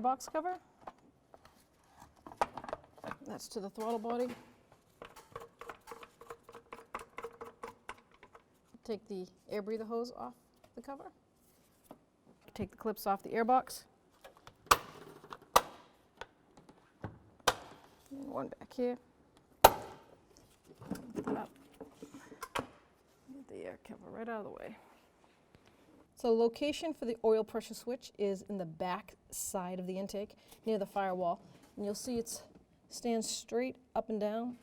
airbox cover. That's to the throttle body. Take the air breather hose off the cover. Take the clips off the airbox. And one back here. Get that up. Get the air cover right out of the way. So the location for the oil pressure switch is in the back side of the intake, near the firewall. And you'll see it stands straight up and down.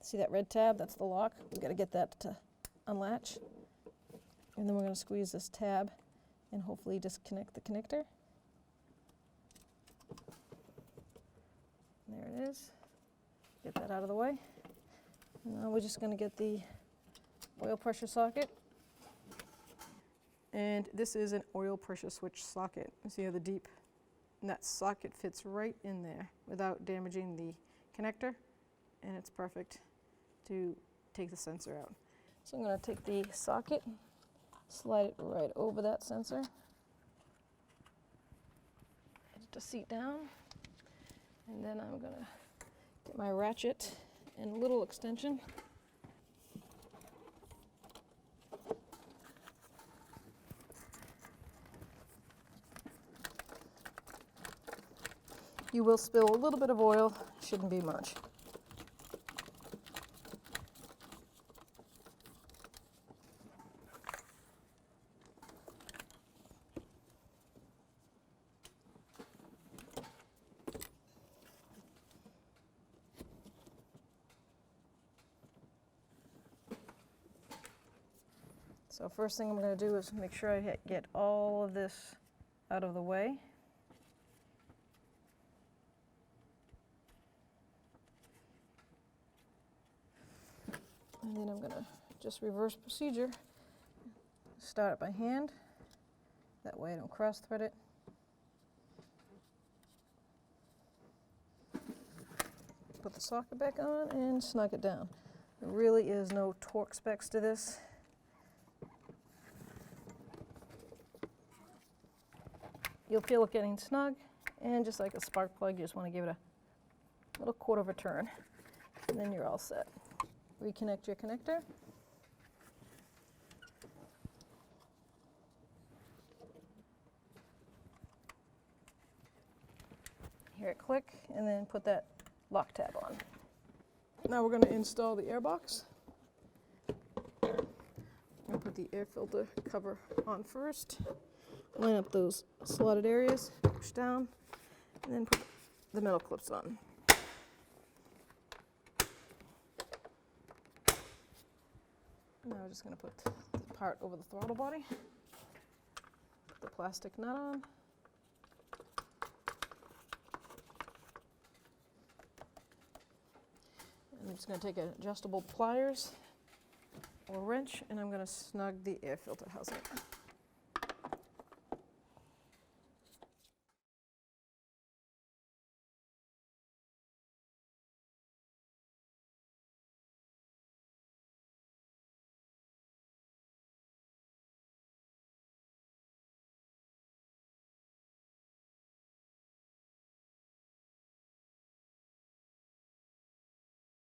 See that red tab? That's the lock. We've got to get that to unlatch. And then we're going to squeeze this tab and hopefully disconnect the connector. There it is. Get that out of the way. And now we're just going to get the oil pressure socket. And this is an oil pressure switch socket. You see how the deep, and that socket fits right in there without damaging the connector, and it's perfect to take the sensor out. So I'm going to take the socket, slide it right over that sensor, just a seat down, and then I'm going to get my ratchet and a little extension. You will spill a little bit of oil, shouldn't be much. So first thing I'm going to do is make sure I get all of this out of the way. And then I'm going to just reverse procedure. Start it by hand. That way I don't cross-thread it. Put the socket back on and snug it down. There really is no torque specs to this. You'll feel it getting snug, and just like a spark plug, you just want to give it a little quarter of a turn, and then you're all set. Reconnect your connector. Hear it click, and then put that lock tab on. Now we're going to install the airbox. I'm going to put the air filter cover on first. Line up those slotted areas, push down, and then put the metal clips on. Now we're just going to put the part over the throttle body, put the plastic nut on, and I'm just going to take adjustable pliers or wrench, and I'm going to snug the air filter housing.